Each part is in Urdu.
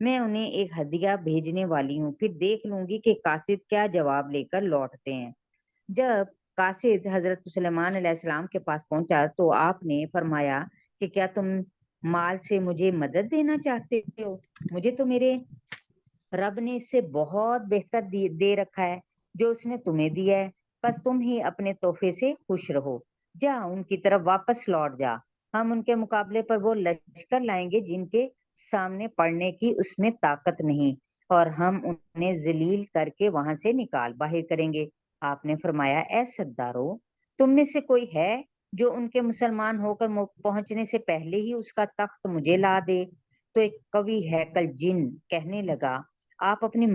میں انہیں ایک ہدیہ بھیجنے والی ہوں، پھر دیکھ لوں گی کہ قاصد کیا جواب لے کر لوٹتے ہیں۔ جب قاصد حضرت سلیمان علیہ السلام کے پاس پہنچا تو آپ نے فرمایا کہ کیا تم مال سے مجھے مدد دینا چاہتے ہو؟ مجھے تو میرے رب نے اس سے بہت بہتر دے رکھا ہے جو اس نے تمہیں دیا ہے، بس تم ہی اپنے تحفے سے خوش رہو۔ جا ان کی طرف واپس لوٹ جا، ہم ان کے مقابلے پر وہ لشکر لائیں گے جن کے سامنے پڑنے کی اس میں طاقت نہیں، اور ہم انہیں ذلیل کر کے وہاں سے نکال باہر کریں گے۔ آپ نے فرمایا اے سردارو، تم میں سے کوئی ہے جو ان کے مسلمان ہو کر پہنچنے سے پہلے ہی اس کا تخت مجھے لا دے؟ تو ایک قوی ہیکل جن کہنے لگا آپ اپنی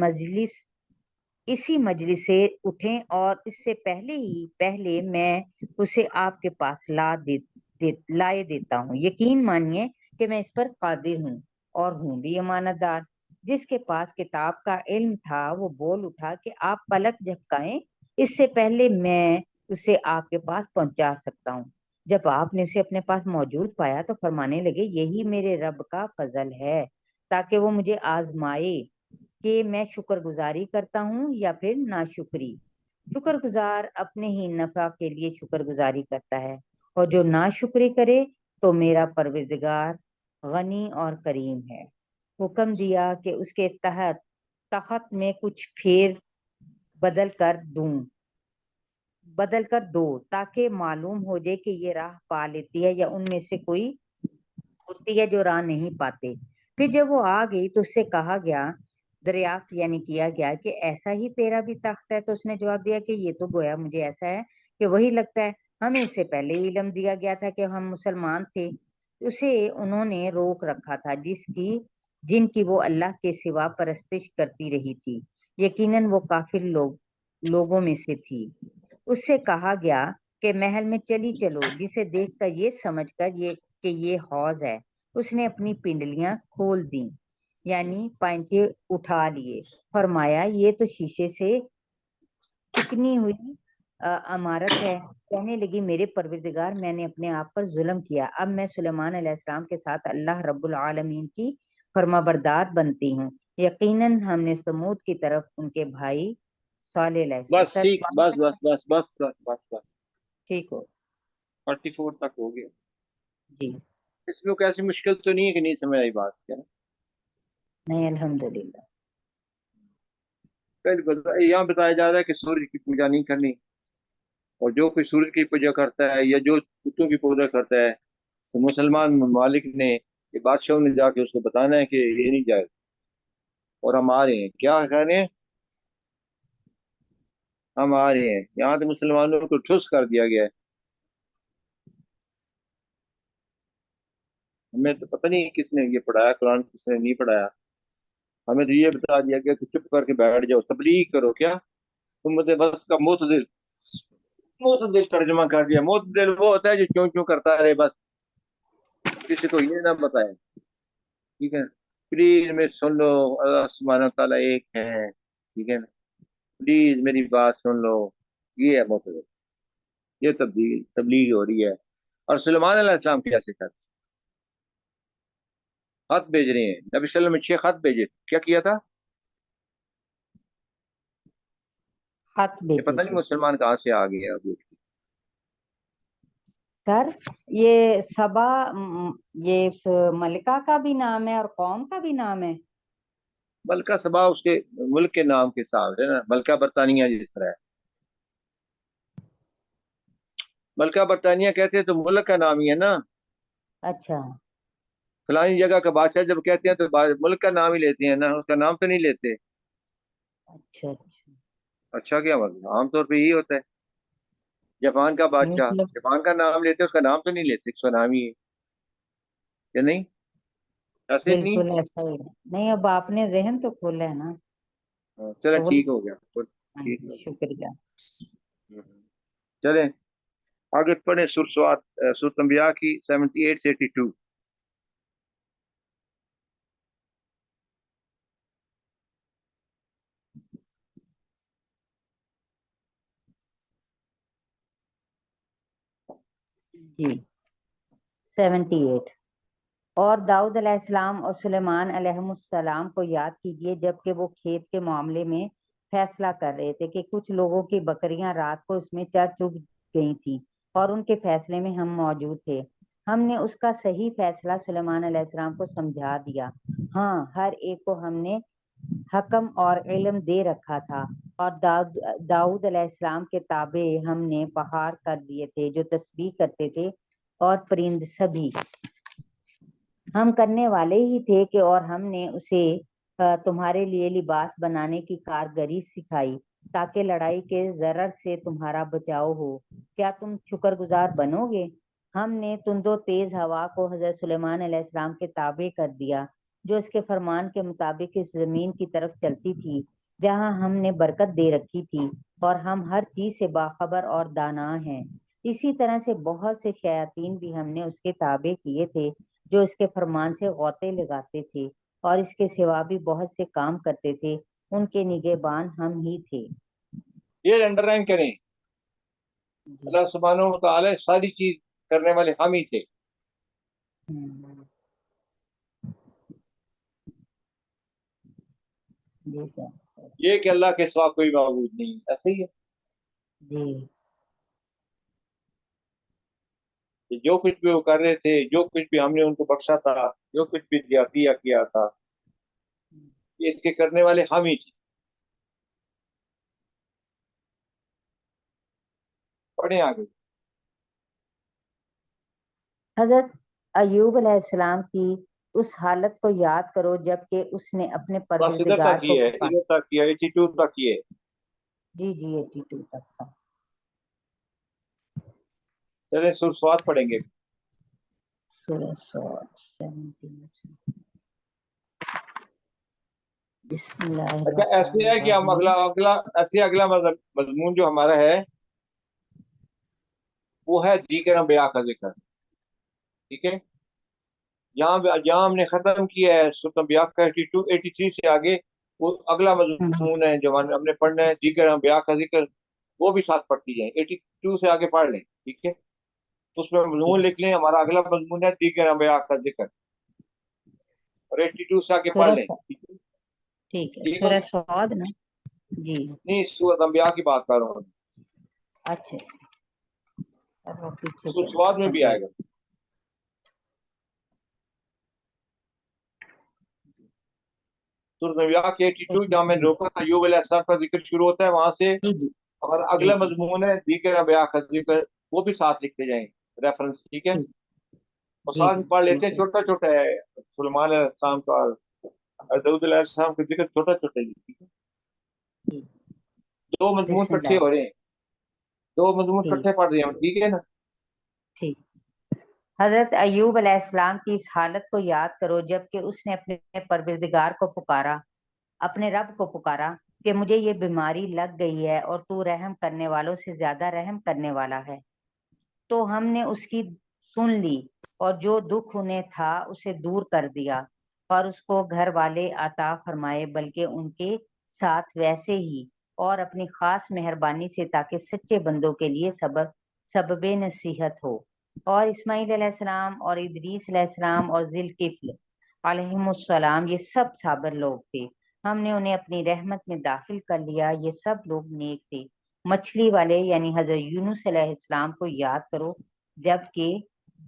اسی مجلس سے اٹھیں اور اس سے پہلے میں اسے آپ کے پاس لائے دیتا ہوں۔ یقین مانیے کہ میں اس پر قادر ہوں اور ہوں بھی امانت دار۔ جس کے پاس کتاب کا علم تھا وہ بول اٹھا کہ آپ پلک جھپکائیں، اس سے پہلے میں اسے آپ کے پاس پہنچا سکتا ہوں۔ جب آپ نے اسے اپنے پاس موجود پایا تو فرمانے لگے یہی میرے رب کا فضل ہے تاکہ وہ مجھے آزمائے کہ میں شکر گزاری کرتا ہوں یا پھر ناشکری۔ شکر گزار اپنے ہی نفع کے لیے شکر گزاری کرتا ہے، اور جو ناشکری کرے تو میرا پروردگار غنی اور کریم ہے۔ حکم دیا کہ اس کے تخت میں کچھ پھیر بدل کر دو تاکہ معلوم ہو جائے کہ یہ راہ پا لیتی ہے یا ان میں سے کوئی ہوتی ہے جو راہ نہیں پاتے۔ پھر جب وہ آ گئی تو اس سے کہا گیا، دریافت یعنی کیا گیا کہ ایسا ہی تیرا بھی تخت ہے؟ تو اس نے جواب دیا کہ یہ تو گویا مجھے ایسا ہے کہ وہی لگتا ہے، ہمیں اس سے پہلے ہی علم دیا گیا تھا کہ ہم مسلمان تھے۔ اسے انہوں نے روک رکھا تھا جن کی وہ اللہ کے سوا پرستش کرتی رہی تھی، یقیناً وہ کافر لوگوں میں سے تھی۔ اس سے کہا گیا کہ محل میں چلی چلو، جسے دیکھ کر یہ سمجھ کر کہ یہ حوض ہے، اس نے اپنی پنڈلیاں کھول دیں یعنی پائنٹے اٹھا لیے۔ فرمایا یہ تو شیشے سے چکنی ہوئی عمارت ہے۔ کہنے لگی میرے پروردگار، میں نے اپنے آپ پر ظلم کیا، اب میں سلیمان علیہ السلام کے ساتھ اللہ رب العالمین کی فرما بردار بنتی ہوں۔ یقیناً ہم نے سمود کی طرف ان کے بھائی صالح علیہ بس السلام ٹھیک، بس بس بس بس بس بس بس ٹھیک ہو 44 تک ہو گیا۔ جی؟ اس میں کوئی ایسی مشکل تو نہیں ہے کہ نہیں سمجھ آئی بات کیا؟ نہیں الحمدللہ۔ یہاں بتایا جا رہا ہے کہ سورج کی پوجا نہیں کرنی، اور جو کوئی سورج کی پوجا کرتا ہے یا جو کتوں کی پوجا کرتا ہے تو مسلمان ممالک نے یہ بادشاہوں نے جا کے اس کو بتانا ہے کہ یہ نہیں جائے، اور ہم آ رہے ہیں، کیا کہہ رہے ہیں، ہم آ رہے ہیں۔ یہاں تو مسلمانوں کو ٹھس کر دیا گیا ہے۔ ہمیں تو پتہ نہیں کس نے یہ پڑھایا قرآن، کس نے نہیں پڑھایا، ہمیں تو یہ بتا دیا گیا کہ چپ کر کے بیٹھ جاؤ، تبلیغ کرو۔ کیا تم مجھے بس کا معتدل ترجمہ کر دیا؟ معتدل وہ ہوتا ہے جو چوں چوں کرتا رہے، بس کسی کو یہ نہ بتائے، ٹھیک ہے؟ پلیز میں سن لو، اللہ سبحانہ تعالیٰ ایک ہے، ٹھیک ہے نا؟ پلیز میری بات سن لو، یہ ہے معتدل، یہ تبلیغ ہو رہی ہے۔ اور سلیمان علیہ السلام کیسے کرتے؟ خط بھیج رہے ہیں، نبی صلی اللہ علیہ وسلم نے 6 خط بھیجے، کیا کیا تھا؟ خط یہ بھیجے پتہ نہیں تھے مسلمان کہاں سے آ گئے ابھی۔ سر۔ یہ سبا یہ اس ملکہ کا بھی نام ہے اور قوم کا بھی نام ہے؟ ملکہ سبا اس کے ملک کے نام کے ساتھ ہے نا، ملکہ برطانیہ جس طرح ہے، ملکہ برطانیہ کہتے ہیں تو ملک کا نام ہی ہے نا۔ اچھا فلانی جگہ کا بادشاہ جب کہتے ہیں تو ملک کا نام ہی لیتے ہیں نا، اس کا نام تو نہیں لیتے۔ اچھا اچھا۔ اچھا کیا مطلب؟ عام طور پہ یہی ہوتا ہے۔ جاپان کا بادشاہ مطلب جاپان کا نام لیتے، اس کا نام تو نہیں لیتے، اس کا نام ہی ہے کہ نہیں؟ ایسے نہیں؟ بالکل ایسا ہی ہے۔ نہیں اب آپ نے ذہن تو کھولا ہے نا، چلے تو ٹھیک ہو گیا، ہاں ٹھیک جی ہو گیا۔ شکریہ۔ چلیں آگے پڑھیں سورۃ انبیاء کی 78 سے 82۔ جی 78۔ اور داؤد علیہ السلام اور سلیمان علیہ السلام کو یاد کیجیے جبکہ وہ کھیت کے معاملے میں فیصلہ کر رہے تھے کہ کچھ لوگوں کی بکریاں رات کو اس میں چر چگ گئی تھیں اور ان کے فیصلے میں ہم موجود تھے. ہم نے اس کا صحیح فیصلہ سلیمان علیہ السلام کو سمجھا دیا. ہاں، ہر ایک کو ہم نے حکم اور علم دے رکھا تھا اور داؤد علیہ السلام کے تابع ہم نے پہاڑ کر دیے تھے جو تسبیح کرتے تھے اور پرند سبھی ہم کرنے والے ہی تھے کہ اور ہم نے اسے تمہارے لیے لباس بنانے کی کارگری سکھائی تاکہ لڑائی کے ضرر سے تمہارا بچاؤ ہو. کیا تم شکر گزار بنو گے؟ ہم نے تند و تیز ہوا کو حضرت سلیمان علیہ السلام کے تابع کر دیا جو اس کے فرمان کے مطابق اس زمین کی طرف چلتی تھی جہاں ہم نے برکت دے رکھی تھی اور ہم ہر چیز سے باخبر اور دانا ہیں. اسی طرح سے بہت سے شیاطین بھی ہم نے اس کے تابع کیے تھے جو اس کے فرمان سے غوطے لگاتے تھے اور اس کے سوا بھی بہت سے کام کرتے تھے. ان کے نگہبان ہم ہی تھے. یہ انڈر لائن کریں، اللہ سبحانہ و تعالی ساری چیز کرنے والے ہم ہی تھے. جی سر. یہ کہ اللہ کے سوا کوئی معبود نہیں، ایسا ہی ہے جی کہ جو کچھ بھی وہ کر رہے تھے، جو کچھ بھی ہم نے ان کو بخشا تھا، جو کچھ بھی کیا تھا، یہ اس کے کرنے والے ہم ہی تھے. پڑھیں آگے. حضرت ایوب علیہ السلام کی اس حالت کو یاد کرو جبکہ اس نے اپنے بس ادھر پروردگار تک کو ہی ہے، پکارا. ادھر تک ہی ہے، 82 تک ہی ہے. جی 82 تک تھا. چلیں سورۃ صاد پڑھیں گے. سورہ صاد 17. بسم اللہ اچھا، الرحمن ایسے ہے کہ ہم الرحیم. اگلا مضمون جو ہمارا ہے وہ ہے دیگر انبیاء کا ذکر. ٹھیک ہے، جہاں ہم نے ختم کیا ہے سورۃ انبیاء کا 83 سے آگے وہ اگلا مضمون ہے جو ہم نے پڑھنا ہے، دیگر انبیاء کا ذکر. وہ بھی ساتھ پڑھتی جائیں، 82 سے آگے پڑھ لیں. ٹھیک ہے، اس میں مضمون لکھ لیں. ہمارا اگلا مضمون ہے دیگر انبیاء کا ذکر، اور 82 سے آگے پڑھ سورہ لیں. ٹھیک ہے، ٹھیک ہے، سورہ صاد نا. جی نہیں سورۃ انبیاء کی بات کر رہا ہوں. اچھا. اب وہ پیچھے سورۃ چلے صاد میں بھی جی. آئے گا. سورۃ انبیاء کے 82 جہاں میں روکا تھا ایوب علیہ السلام کا ذکر شروع ہوتا ہے، وہاں سے جی جی ہمارا جی اگلا جی مضمون ہے دیگر انبیاء کا ذکر. وہ بھی ساتھ لکھتے جائیں ریفرنس. ٹھیک ہے، اور جی ساتھ جی میں پڑھ لیتے ٹھیک ہیں. ہے. چھوٹا چھوٹا ہے سلیمان علیہ السلام کا اور داؤد علیہ السلام کا ذکر چھوٹا چھوٹا ہی. ٹھیک ہے، جی. دو مضمون بسم کٹھے اللہ. ہو رہے ہیں، دو مضمون ٹھیک کٹھے پڑھ رہے ہیں. ٹھیک ہے نا. ٹھیک. حضرت ایوب علیہ السلام کی اس حالت کو یاد کرو جبکہ اس نے اپنے پروردگار کو پکارا، اپنے رب کو پکارا کہ مجھے یہ بیماری لگ گئی ہے اور تو رحم کرنے والوں سے زیادہ رحم کرنے والا ہے. تو ہم نے اس کی سن لی اور جو دکھ انہیں تھا اسے دور کر دیا اور اس کو گھر والے عطا فرمائے بلکہ ان کے ساتھ ویسے ہی اور اپنی خاص مہربانی سے تاکہ سچے بندوں کے لیے سبب نصیحت ہو. اور اسماعیل علیہ السلام اور ادریس علیہ السلام اور ذوالکفل علیہم السلام یہ سب صابر لوگ تھے. ہم نے انہیں اپنی رحمت میں داخل کر لیا. یہ سب لوگ نیک تھے. مچھلی والے یعنی حضرت یونس علیہ السلام کو یاد کرو جبکہ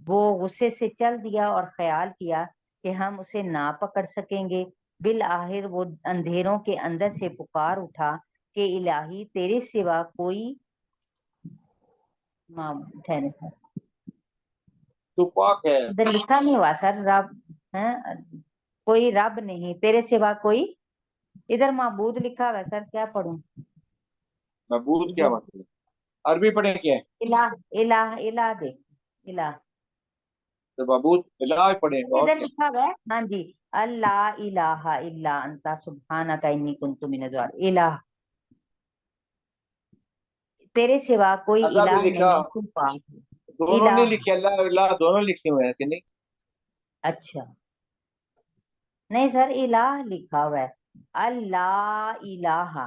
وہ غصے سے چل دیا اور خیال کیا کہ ہم اسے نہ پکڑ سکیں گے. بالآخر وہ اندھیروں کے اندر سے پکار اٹھا کہ الہی تیرے سوا کوئی تو پاک ہے. ادھر لکھا نہیں ہوا سر رب کوئی رب نہیں تیرے سوا کوئی. ادھر معبود لکھا ہوا ہے سر، کیا پڑھوں؟ معبود کیا مطلب؟ عربی پڑھیں کیا ہے؟ الہ الہ الہ دے الہ. تو معبود الہ پڑھیں اور ادھر کیا. لکھا ہوا ہے ہاں جی، اللہ الہ الا انت سبحانک انی کنت من الظالمین. الہ تیرے سوا کوئی اللہ بھی الہ لکھا، نہیں، تو پاک ہے. دونوں الہ. نہیں لکھے، اللہ اللہ دونوں لکھے ہوئے ہیں کہ نہیں؟ اچھا نہیں سر، الہ لکھا ہوا ہے. اللہ الہ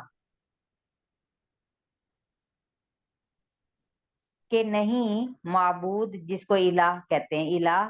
کہ نہیں معبود جس کو الہ کہتے ہیں. الہ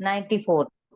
94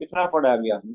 کتنا پڑھا ابھی آپ نے؟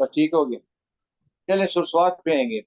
بس ٹھیک ہو گیا. چلے سرسوات پہ آئیں گے.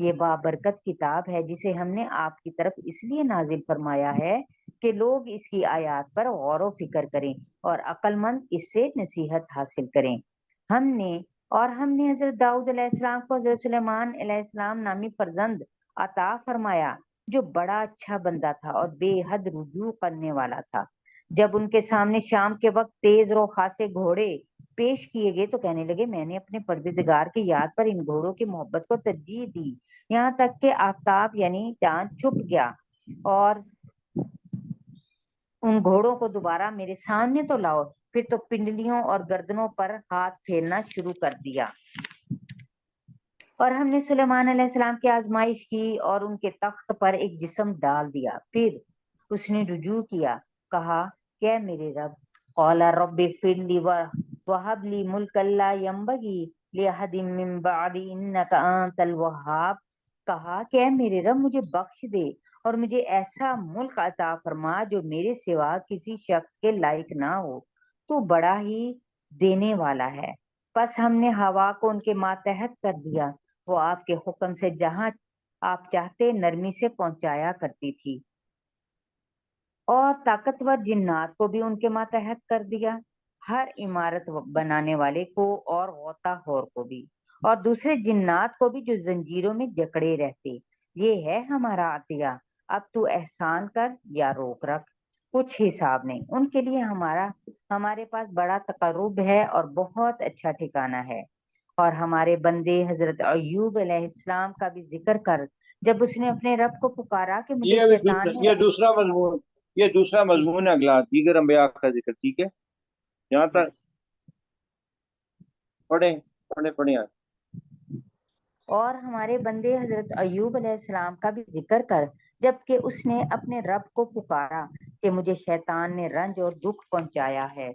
یہ بابرکت کتاب ہے جسے ہم نے آپ کی طرف اس لیے نازل فرمایا ہے کہ لوگ اس کی آیات پر غور و فکر کریں اور عقل مند اس سے نصیحت حاصل کریں۔ ہم نے حضرت داؤد علیہ السلام کو حضرت سلیمان علیہ السلام نامی فرزند عطا فرمایا جو بڑا اچھا بندہ تھا اور بے حد رجوع کرنے والا تھا۔ جب ان کے سامنے شام کے وقت تیز رو خاصے گھوڑے پیش کیے گئے تو کہنے لگے میں نے اپنے پروردگار کی یاد پر ان گھوڑوں کی محبت کو ترجیح دی، یہاں تک کہ آفتاب یعنی چاند چھپ گیا اور ان گھوڑوں کو دوبارہ میرے سامنے تو لاؤ۔ پھر تو پنڈلیوں اور گردنوں پر ہاتھ پھیرنا شروع کر دیا اور ہم نے سلیمان علیہ السلام کی آزمائش کی اور ان کے تخت پر ایک جسم ڈال دیا۔ پھر اس نے رجوع کیا، کہا کہ میرے رب، قال رب اغفر لی وہب لی ملکا لا ینبغی لأحد من بعدی انک انت الوہاب، کہا کہ اے میرے رب مجھے بخش دے اور مجھے ایسا ملک عطا فرما جو میرے سوا کسی شخص کے لائق نہ ہو، تو بڑا ہی دینے والا ہے۔ پس ہم نے ہوا کو ان کے ماتحت کر دیا، وہ آپ کے حکم سے جہاں آپ چاہتے نرمی سے پہنچایا کرتی تھی، اور طاقتور جنات کو بھی ان کے ماتحت کر دیا، ہر عمارت بنانے والے کو اور غوطہ خور کو بھی، اور دوسرے جنات کو بھی جو زنجیروں میں جکڑے رہتے۔ یہ ہے ہمارا عطیہ، اب تو احسان کر یا روک رکھ، کچھ حساب نہیں۔ ان کے لیے ہمارے پاس بڑا تقرب ہے اور بہت اچھا ٹھکانہ ہے۔ اور ہمارے بندے حضرت ایوب علیہ السلام کا بھی ذکر کر، جب اس نے اپنے رب کو پکارا کہ مجھے شیطان نے یہ دوسرا مضمون ہے اگلا، دیگر انبیاء کا ذکر، ٹھیک ہے؟ یہاں تک پڑھیں اور ہمارے بندے حضرت ایوب علیہ السلام کا بھی ذکر کر، جبکہ اس نے اپنے رب کو پکارا کہ مجھے شیطان نے رنج اور دکھ پہنچایا ہے۔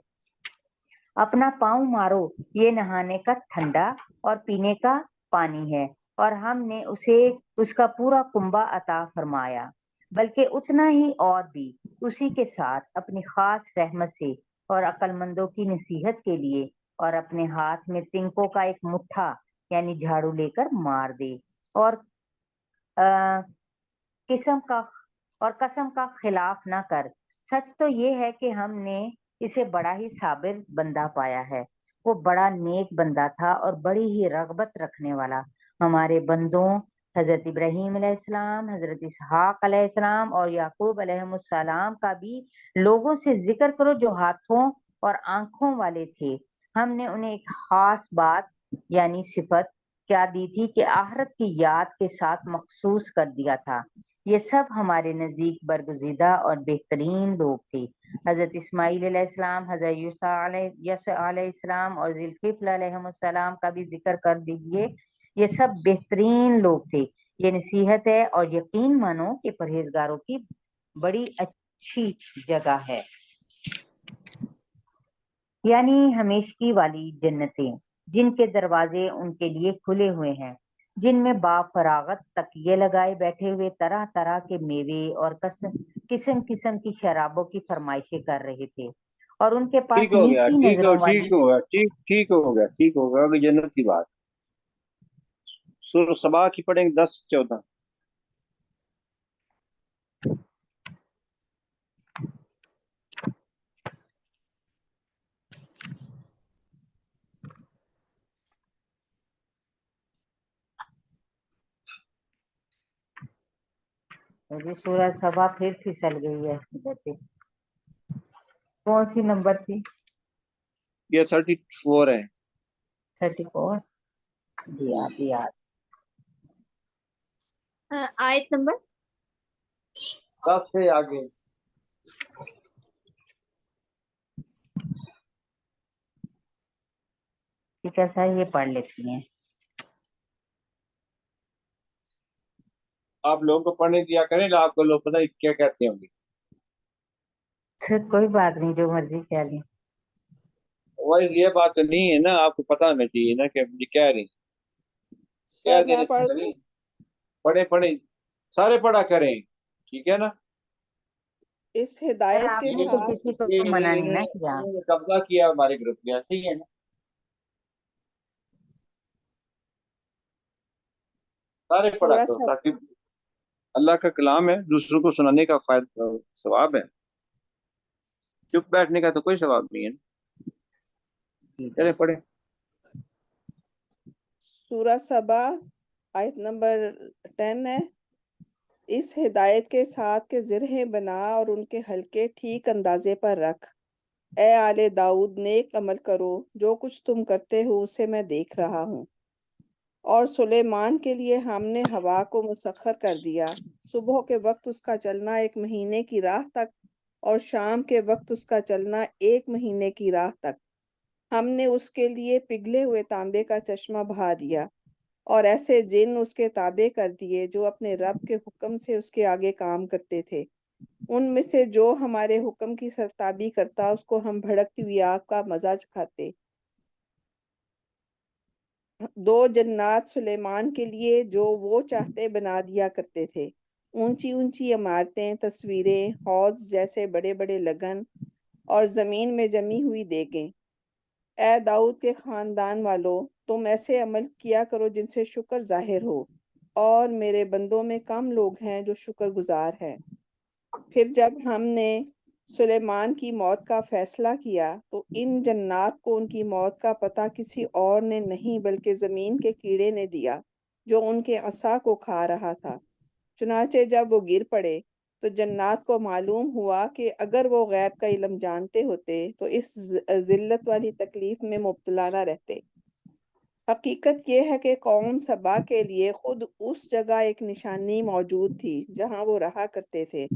اپنا پاؤں مارو، یہ نہانے کا ٹھنڈا اور پینے کا پانی ہے، اور ہم نے اسے اس کا پورا کنبہ عطا فرمایا، بلکہ اتنا ہی اور بھی اسی کے ساتھ اپنی خاص رحمت سے اور عقل مندوں کی نصیحت کے لیے، اور اپنے ہاتھ میں تنکوں کا ایک مٹھا یعنی جھاڑو لے کر مار دے، اور قسم کا خلاف نہ کر۔ سچ تو یہ ہے کہ ہم نے اسے بڑا ہی صابر بندہ پایا ہے، وہ بڑا نیک بندہ تھا اور بڑی ہی رغبت رکھنے والا۔ ہمارے بندوں حضرت ابراہیم علیہ السلام، حضرت اسحاق علیہ السلام اور یعقوب علیہ السلام کا بھی لوگوں سے ذکر کرو جو ہاتھوں اور آنکھوں والے تھے۔ ہم نے انہیں ایک خاص بات یعنی صفت کیا دی تھی کہ آخرت کی یاد کے ساتھ مخصوص کر دیا تھا۔ یہ سب ہمارے نزدیک برگزیدہ اور بہترین لوگ تھے۔ حضرت اسماعیل علیہ السلام، حضرت یسوع علیہ السلام اور ذوالکفل علیہ السلام کا بھی ذکر کر دیجئے، یہ سب بہترین لوگ تھے۔ یہ نصیحت ہے اور یقین مانو کہ پرہیزگاروں کی بڑی اچھی جگہ ہے، یعنی ہمیشگی والی جنتیں جن کے دروازے ان کے لیے کھلے ہوئے ہیں، جن میں با فراغت تکیے لگائے بیٹھے ہوئے طرح طرح کے میوے اور قسم قسم کی شرابوں کی فرمائشیں کر رہے تھے، اور ان کے پاس نیکی نظروں والی ٹھیک ہوگا ابھی جنت کی بات سورہ سبا کی پڑھیں 10-14۔ سورہ سبا پھر پھسل گئی ہے جیسے، کون سی نمبر تھی؟ یہ 34 ہے۔ 34 جی آپ یاد۔ آیت نمبر 10 سے آگے۔ ٹھیک ہے سر، یہ پڑھ لیتی ہیں۔ آپ لوگوں کو پڑھنے دیا کریں، آپ کو لوگ پتہ کیا کہتے ہوں گے۔ کوئی بات نہیں، جو مرضی کہہ لیں۔ وہی یہ بات تو نہیں ہے نا، آپ کو پتہ ہونا چاہیے نا کہ مجھے کہہ رہی ہیں۔ پڑھیں سارے پڑھا کریں، ٹھیک ہے نا؟ اس ہدایت آپ کے نے تو ساتھ کسی کو منع نہیں نہ کیا۔ قبضہ کیا ہمارے گروپ میں، ٹھیک ہے نا؟ سارے پڑھا سورہ کرو سب تاکہ اللہ کا کلام ہے، دوسروں کو سنانے کا فائدہ ثواب ہے، چپ بیٹھنے کا تو کوئی ثواب نہیں ہے. چلے پڑھیں. سورہ سبا آیت نمبر 10 ہے. اس ہدایت کے ساتھ کہ زرہیں بنا اور ان کے حلقے ٹھیک اندازے پر رکھ. اے آل داؤد نیک عمل کرو، جو کچھ تم کرتے ہو اسے میں دیکھ رہا ہوں. اور سلیمان کے لیے ہم نے ہوا کو مسخر کر دیا، صبح کے وقت اس کا چلنا 1 مہینے کی راہ تک اور شام کے وقت اس کا چلنا 1 مہینے کی راہ تک. ہم نے اس کے لیے پگھلے ہوئے تانبے کا چشمہ بہا دیا اور ایسے جن اس کے تابع کر دیے جو اپنے رب کے حکم سے اس کے آگے کام کرتے تھے. ان میں سے جو ہمارے حکم کی سرتابی کرتا اس کو ہم بھڑکتی ہوئی آگ کا مزہ چکھاتے. 2 جنات سلیمان کے لیے جو وہ چاہتے بنا دیا کرتے تھے، اونچی اونچی عمارتیں، تصویریں، حوض جیسے بڑے بڑے لگن اور زمین میں جمی ہوئی دیگیں. اے داؤد کے خاندان والو، تم ایسے عمل کیا کرو جن سے شکر ظاہر ہو، اور میرے بندوں میں کم لوگ ہیں جو شکر گزار ہیں. پھر جب ہم نے سلیمان کی موت کا فیصلہ کیا تو ان جنات کو ان کی موت کا پتہ کسی اور نے نہیں بلکہ زمین کے کیڑے نے دیا جو ان کے عصا کو کھا رہا تھا. چنانچہ جب وہ گر پڑے تو جنات کو معلوم ہوا کہ اگر وہ غیب کا علم جانتے ہوتے تو اس ذلت والی تکلیف میں مبتلا نہ رہتے. حقیقت یہ ہے کہ قوم سبا کے لیے خود اس جگہ ایک نشانی موجود تھی جہاں وہ رہا کرتے تھے.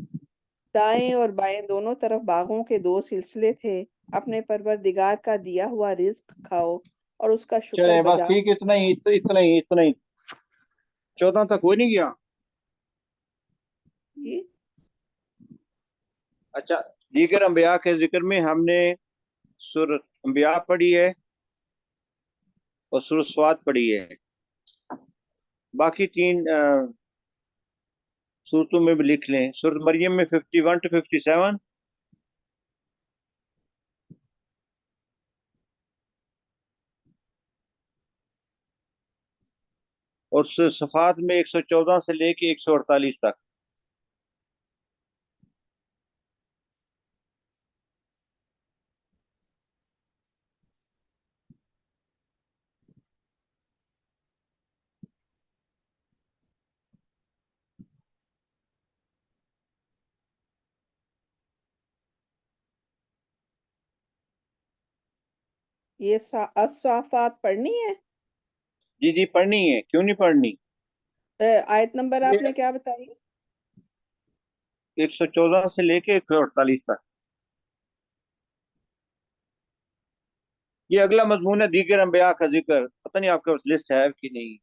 دائیں اور بائیں دونوں طرف باغوں کے 2 سلسلے تھے. اپنے پروردگار کا دیا ہوا رزق کھاؤ اور اس کا شکر چلیں بس بجا. ٹھیک، اتنا ہی 14 تک ہو نہیں گیا. جی اچھا، دیگر انبیاء کے ذکر میں ہم نے سورۃ انبیاء پڑھی ہے اور سورۃ سواد پڑھی ہے. باقی 3 صورتوں میں بھی لکھ لیں. سورۃ مریم میں 51 to 57 اور سورۃ صفات میں 114 سے لے کے 148 تک. یہ الصافات پڑھنی ہے. جی جی پڑھنی ہے، کیوں نہیں پڑھنی. آیت نمبر آپ نے کیا بتائی؟ 114 سے لے کے 148 تک. یہ اگلا مضمون ہے دیگر انبیاء کا ذکر. پتہ نہیں آپ کے پاس لسٹ ہے کہ نہیں.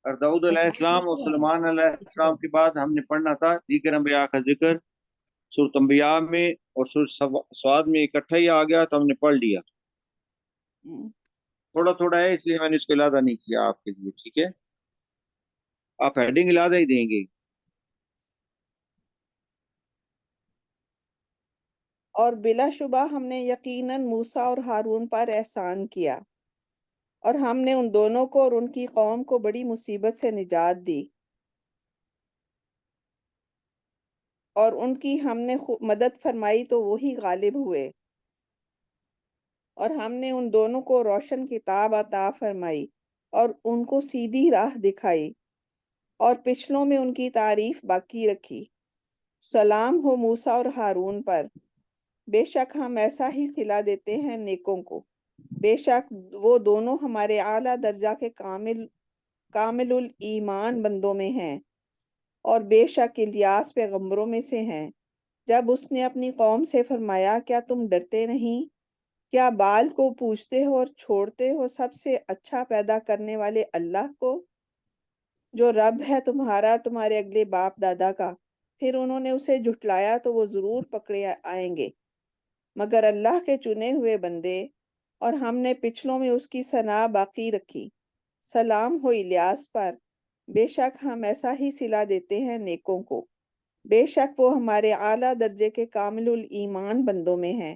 اور داؤد علیہ السلام اور سلیمان علیہ السلام کے بعد ہم نے پڑھنا تھا دیگر انبیاء کا ذکر. سورۃ انبیاء میں اور سورۃ سواد میں اکٹھا ہی آ گیا تو ہم نے پڑھ لیا. تھوڑا تھوڑا ہے اس لیے میں نے اس کو علادہ نہیں کیا آپ کے لیے. ٹھیک ہے، آپ ہیڈنگ علادہ ہی دیں گے. اور بلا شبہ ہم نے یقیناً موسیٰ اور ہارون پر احسان کیا، اور ہم نے ان دونوں کو اور ان کی قوم کو بڑی مصیبت سے نجات دی، اور ان کی ہم نے مدد فرمائی تو وہی غالب ہوئے. اور ہم نے ان دونوں کو روشن کتاب عطا فرمائی اور ان کو سیدھی راہ دکھائی، اور پچھلوں میں ان کی تعریف باقی رکھی. سلام ہو موسیٰ اور ہارون پر، بے شک ہم ایسا ہی صلہ دیتے ہیں نیکوں کو. بے شک وہ دونوں ہمارے اعلیٰ درجہ کے کامل الایمان بندوں میں ہیں، اور بے شک الیاس پیغمبروں میں سے ہیں. جب اس نے اپنی قوم سے فرمایا کیا تم ڈرتے نہیں؟ کیا بال کو پوجتے ہو اور چھوڑتے ہو سب سے اچھا پیدا کرنے والے اللہ کو، جو رب ہے تمہارا تمہارے اگلے باپ دادا کا. پھر انہوں نے اسے جھٹلایا تو وہ ضرور پکڑے آئیں گے، مگر اللہ کے چنے ہوئے بندے، اور ہم نے پچھلوں میں اس کی ثنا باقی رکھی. سلام ہو الیاس پر، بے شک ہم ایسا ہی صلہ دیتے ہیں نیکوں کو. بے شک وہ ہمارے اعلیٰ درجے کے کامل الایمان بندوں میں ہیں،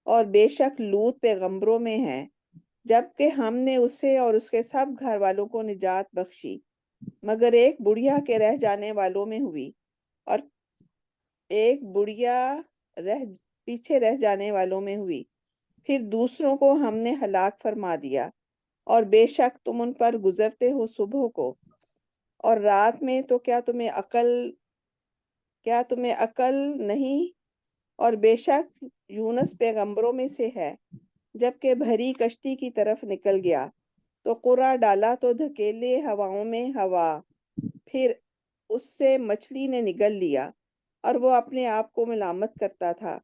اور بے شک لوط پیغمبروں میں ہیں. جبکہ ہم نے اسے اور اس کے سب گھر والوں کو نجات بخشی، مگر ایک بڑھیا کے رہ جانے والوں میں ہوئی، اور ایک بڑھیا پیچھے رہ جانے والوں میں ہوئی، پھر دوسروں کو ہم نے ہلاک فرما دیا۔ اور بے شک تم ان پر گزرتے ہو صبح کو اور رات میں، تو کیا تمہیں عقل نہیں؟ اور بے شک یونس پیغمبروں میں سے ہے، جبکہ بھری کشتی کی طرف نکل گیا تو قرع ڈالا تو دھکیلے ہواؤں میں ہوا، پھر اس سے مچھلی نے نگل لیا، اور وہ اپنے آپ کو ملامت کرتا تھا۔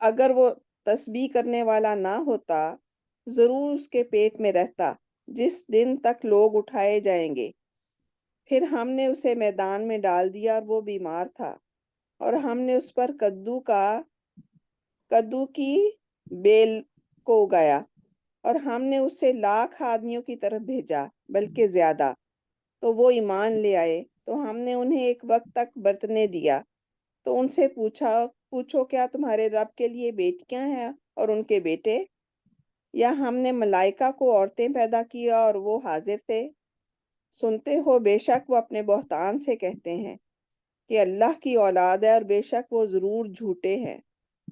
اگر وہ تسبیح کرنے والا نہ ہوتا، ضرور اس کے پیٹ میں رہتا جس دن تک لوگ اٹھائے جائیں گے۔ پھر ہم نے اسے میدان میں ڈال دیا اور وہ بیمار تھا، اور ہم نے اس پر کدو کی بیل کو اگایا، اور ہم نے اسے 1,00,000 آدمیوں کی طرف بھیجا، بلکہ زیادہ، تو وہ ایمان لے آئے، تو ہم نے انہیں ایک وقت تک برتنے دیا۔ تو ان سے پوچھو کیا تمہارے رب کے لیے بیٹیاں ہیں اور ان کے بیٹے؟ یا ہم نے ملائکہ کو عورتیں پیدا کیا اور وہ حاضر تھے؟ سنتے ہو، بے شک وہ اپنے بہتان سے کہتے ہیں کہ اللہ کی اولاد ہے، اور بے شک وہ ضرور جھوٹے ہیں۔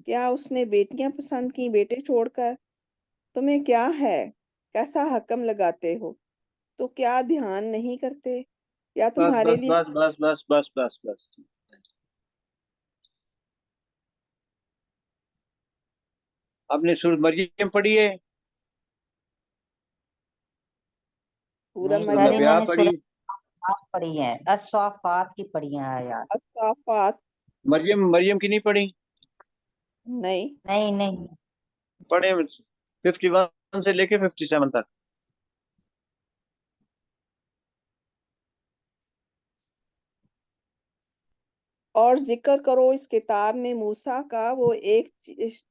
کیا اس نے بیٹیاں پسند کی بیٹے چھوڑ کر؟ تمہیں کیا ہے، کیسا حکم لگاتے ہو؟ تو کیا دھیان نہیں کرتے؟ یا بس تمہارے بس لیے بس بس بس بس بس بس آپ نے سورۃ مریم پڑھی ہے؟ پورا نہیں سورۃ سر، مریم؟ انہوں انبیاء نے پڑھی؟ سورہ الصافات پڑھی ہے، الصافات کی پڑھی ہیں آیات۔ الصافات؟ مریم کی نہیں پڑھی؟ نہیں۔ نہیں نہیں، پڑھے 51 سے لے کے 57 تک۔ اور ذکر کرو اس کتاب میں موسیٰ کا، وہ ایک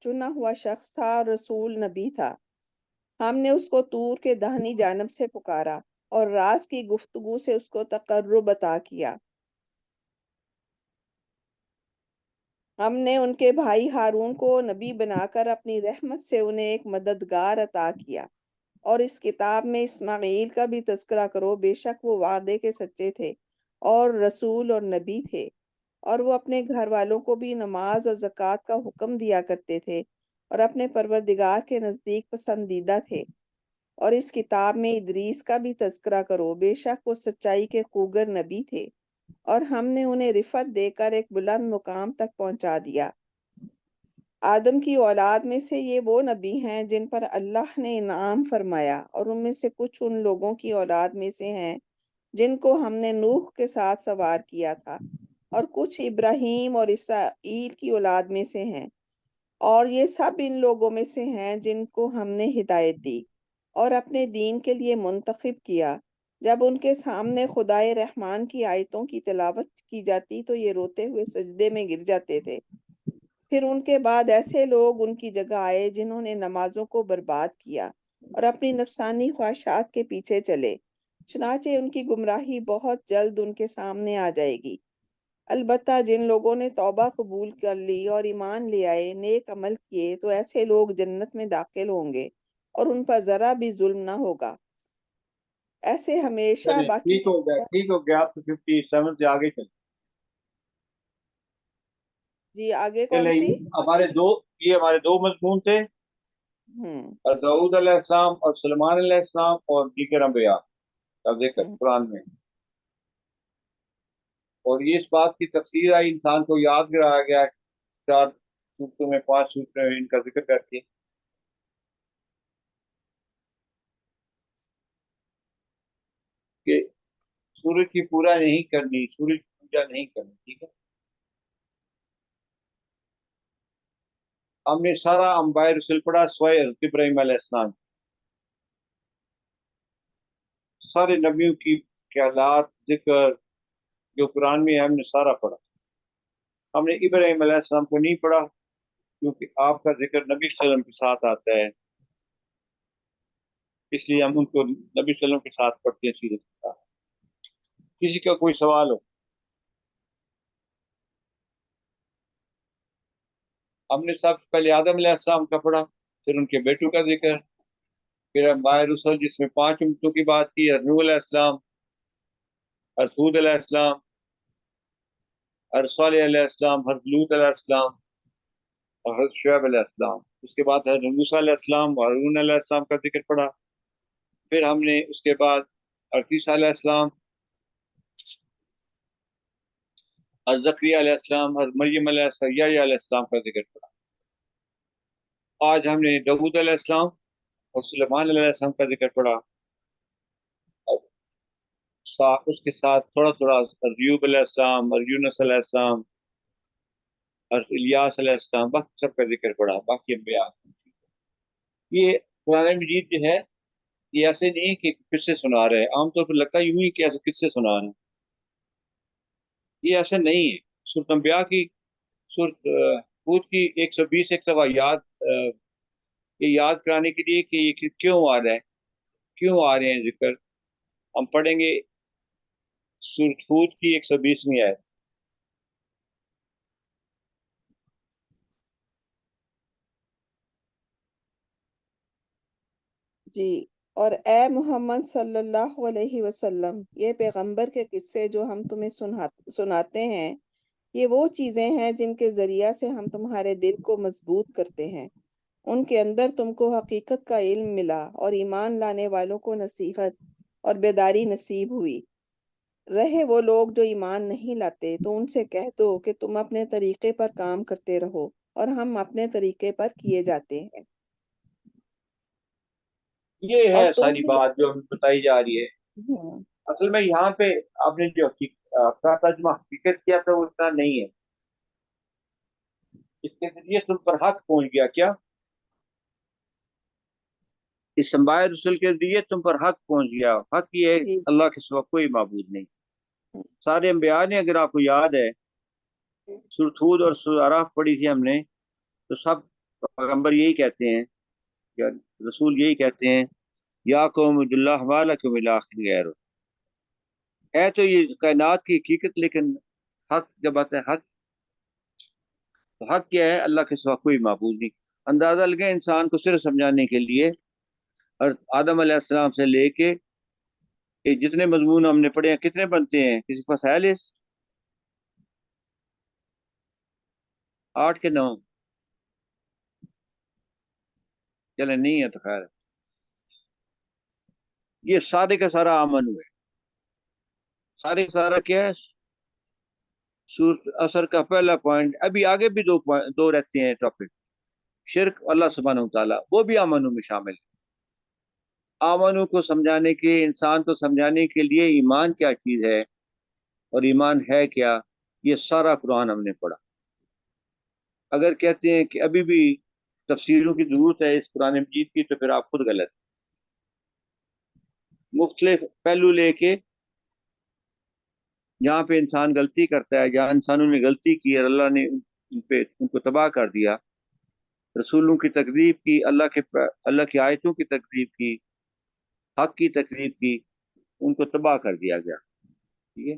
چنا ہوا شخص تھا اور رسول نبی تھا۔ ہم نے اس کو طور کے داہنی جانب سے پکارا اور راز کی گفتگو سے اس کو تقرب عطا کیا۔ ہم نے ان کے بھائی ہارون کو نبی بنا کر اپنی رحمت سے انہیں ایک مددگار عطا کیا۔ اور اس کتاب میں اسماعیل کا بھی تذکرہ کرو، بے شک وہ وعدے کے سچے تھے اور رسول اور نبی تھے، اور وہ اپنے گھر والوں کو بھی نماز اور زکوٰۃ کا حکم دیا کرتے تھے، اور اپنے پروردگار کے نزدیک پسندیدہ تھے۔ اور اس کتاب میں ادریس کا بھی تذکرہ کرو، بے شک وہ سچائی کے خوگر نبی تھے، اور ہم نے انہیں رفعت دے کر ایک بلند مقام تک پہنچا دیا۔ آدم کی اولاد میں سے یہ وہ نبی ہیں جن پر اللہ نے انعام فرمایا، اور ان میں سے کچھ ان لوگوں کی اولاد میں سے ہیں جن کو ہم نے نوح کے ساتھ سوار کیا تھا، اور کچھ ابراہیم اور اسرائیل کی اولاد میں سے ہیں، اور یہ سب ان لوگوں میں سے ہیں جن کو ہم نے ہدایت دی اور اپنے دین کے لیے منتخب کیا۔ جب ان کے سامنے خدائے رحمان کی آیتوں کی تلاوت کی جاتی تو یہ روتے ہوئے سجدے میں گر جاتے تھے۔ پھر ان کے بعد ایسے لوگ ان کی جگہ آئے جنہوں نے نمازوں کو برباد کیا اور اپنی نفسانی خواہشات کے پیچھے چلے، چنانچہ ان کی گمراہی بہت جلد ان کے سامنے آ جائے گی۔ البتہ جن لوگوں نے توبہ قبول کر لی اور ایمان لے آئے، نیک عمل کیے، تو ایسے لوگ جنت میں داخل ہوں گے اور ان پر ذرا بھی ظلم نہ ہوگا۔ ایسے ہمیشہ چلیں باقی ٹھیک ہو گیا، آپ 57 سے آگے چلیں۔ جی آگے کون چلیں سی؟ یہ ہمارے دو مضمون تھے، ہوں اور داؤد علیہ السلام اور سلمان علیہ السلام اور دیگر انبیاء کا ذکر ہوں قرآن میں، اور یہ اس بات کی تفسیر آئی، انسان کو یاد کرایا گیا 4 صورتوں میں 5 صورتوں میں ان کا ذکر کر کے، کہ سورج کی پورا نہیں کرنی، سورج کی پوجا نہیں کرنی، ٹھیک ہے۔ ہم نے سارا انبیاء رسول پڑھا سوائے حضرت ابراہیم علیہ السلام، سارے نبیوں کی خیالات ذکر جو قرآن میں ہے ہم نے سارا پڑھا۔ ہم نے ابراہیم علیہ السلام کو نہیں پڑھا کیونکہ آپ کا ذکر نبی صلی اللہ علیہ وسلم کے ساتھ آتا ہے، اس لیے ہم ان کو نبی صلی اللہ علیہ وسلم کے ساتھ پڑھتے ہیں سیرت کے ساتھ۔ کسی کا کوئی سوال ہو؟ ہم نے سب سے پہلے آدم علیہ السلام کا پڑھا، پھر ان کے بیٹوں کا ذکر، پھر انبیاء رسل جس میں 5 امتوں کی بات کی، نوح علیہ السلام، ہود علیہ السلام، صالح علیہ السلام، حضرت لوط علیہ السلام اور حضرت شعیب علیہ السلام۔ اس کے بعد حضرت موسیٰ علیہ السلام اور ہارون علیہ السلام کا ذکر پڑا۔ پھر ہم نے اس کے بعد حضرت عیسیٰ علیہ السلام اور زکریا علیہ السلام، حضرت مریم علیہ السلام، یحییٰ علیہ السلام کا ذکر پڑا۔ آج ہم نے داؤد علیہ السلام اور سلیمان علیہ السلام کا ذکر پڑا، اور اس کے ساتھ تھوڑا تھوڑا ایوب علیہ السلام اور یونس علیہ السلام اور الیاس علیہ السلام، باقی سب کا ذکر پڑا، باقی انبیاء۔ یہ قرآن مجید جو ہے یہ ایسے نہیں ہے کہ کس سے سنا رہے ہیں، عام طور پر لگتا ہے یوں ہی کہ ایسے کس سے سنا رہے ہیں، یہ ایسا نہیں ہے۔ سورۃ انبیاء کی، سورۃ ہود کی 120 ایک دفعہ یہ یاد کرانے کے لیے کہ یہ کیوں آ رہا ہے، کیوں آ رہے ہیں ذکر، ہم پڑھیں گے سورۃ ہود کی 120ویں آیت۔ جی، اور اے محمد صلی اللہ علیہ وسلم، یہ پیغمبر کے قصے جو ہم تمہیں سناتے ہیں، یہ وہ چیزیں ہیں جن کے ذریعہ سے ہم تمہارے دل کو مضبوط کرتے ہیں۔ ان کے اندر تم کو حقیقت کا علم ملا اور ایمان لانے والوں کو نصیحت اور بیداری نصیب ہوئی۔ رہے وہ لوگ جو ایمان نہیں لاتے تو ان سے کہہ دو کہ تم اپنے طریقے پر کام کرتے رہو اور ہم اپنے طریقے پر کیے جاتے ہیں۔ یہ اور ہے تم ساری بات جو ہمیں بتائی جا رہی ہے۔ ہاں، اصل میں یہاں پہ آپ نے جو کا ترجمہ حقیقت کیا تھا وہ اتنا نہیں ہے، اس کے ذریعے تم پر حق پہنچ گیا کیا، اس انبیاء رسول کے ذریعے تم پر حق پہنچ گیا۔ حق یہ ہے جی، اللہ کے سوا کوئی معبود نہیں۔ سارے انبیاء نے، اگر آپ کو یاد ہے، سورۃ ہود اور سورۃ اعراف پڑھی تھی ہم نے، تو سب پیغمبر یہی کہتے ہیں یا رسول یہی کہتے ہیں، یا قوم اعبدوا اللہ ما لکم من الہ غیرہ۔ ہے تو یہ کائنات کی حقیقت، لیکن حق جب آتا ہے حق، تو حق کیا ہے؟ اللہ کے سوا کوئی معبود نہیں۔ اندازہ لگے انسان کو صرف سمجھانے کے لیے، اور آدم علیہ السلام سے لے کے جتنے مضمون ہم نے پڑھے ہیں کتنے بنتے ہیں؟ کسی کے پاس ہے لسٹ؟ 8 کے 9؟ چلے نہیں ہے تو خیر، یہ سارے کا سارا آمن ہوئے، سارے کا سارا کیا ہے؟ سورۃ اثر کا پہلا پوائنٹ، ابھی آگے بھی دو رہتے ہیں ٹاپک، شرک، اللہ سبحانہ وتعالیٰ، وہ بھی آمنوں میں شامل ہے۔ آمنوں کو سمجھانے کے، انسان کو سمجھانے کے لیے ایمان کیا چیز ہے اور ایمان ہے کیا، یہ سارا قرآن ہم نے پڑھا۔ اگر کہتے ہیں کہ ابھی بھی تفسیروں کی ضرورت ہے اس قرآن مجید کی، تو پھر آپ خود غلط۔ مختلف پہلو لے کے، جہاں پہ انسان غلطی کرتا ہے، جہاں انسانوں نے غلطی کی اور اللہ نے ان کو تباہ کر دیا، رسولوں کی تکذیب کی، اللہ کی آیتوں کی تکذیب کی، حق کی تکذیب کی، ان کو تباہ کر دیا گیا۔ ٹھیک ہے،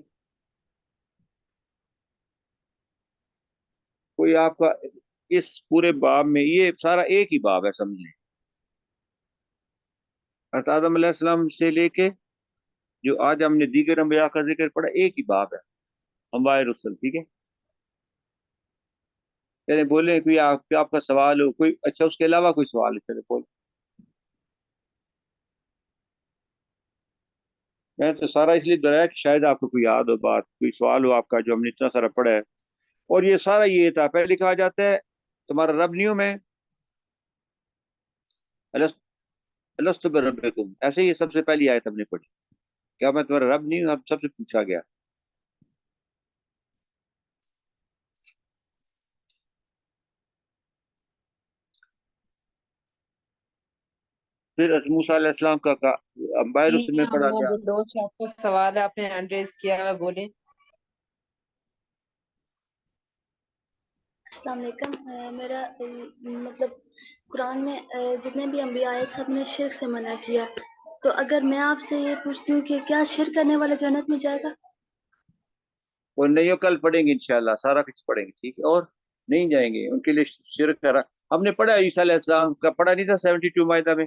کوئی آپ کا اس پورے باب میں، یہ سارا ایک ہی باب ہے سمجھیں، حضرت آدم علیہ السلام سے لے کے جو آج ہم نے دیگر انبیاء کا ذکر پڑھا، ایک ہی باب ہے، انبیاء رسل۔ ٹھیک ہے، چلے بولے کوئی آپ کا سوال ہو کوئی، اچھا اس کے علاوہ کوئی سوال ہے؟ چلے بول۔ میں تو سارا اس لیے دہرایا کہ شاید آپ کو کوئی یاد ہو بات، کوئی سوال ہو آپ کا جو ہم نے اتنا سارا پڑھا ہے۔ اور یہ سارا یہ تھا، پہلے کہا جاتا ہے تمہارا رب نہیں ہوں میں، الست بربکم، ایسے ہی سب سے پہلی آیت ہم نے پڑھی، کیا میں تمہارا رب نہیں ہوں؟ اب سب سے پوچھا گیا۔ پھر موسیٰ علیہ السلام کا انبیاء رسل میں پڑھا گیا۔ جو دو شاید کا سوال ہے آپ نے ہینڈ ریز کیا ہے، بولے۔ السلام علیکم۔ میرا مطلب قرآن میں جتنے بھی انبیاء آئے سب نے شرک سے منع کیا، تو اگر میں آپ سے یہ پوچھتی ہوں کہ کیا شرک کرنے والا جنت میں جائے گا؟ اور نہیں ہو کل پڑھیں گے انشاءاللہ، سارا کچھ پڑھیں گے، ٹھیک ہے، اور نہیں جائیں گے ان کے لیے شرک کرا۔ ہم نے پڑھا عیسیٰ علیہ السلام کا، پڑھا نہیں تھا 72 مائدہ میں،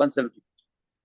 170,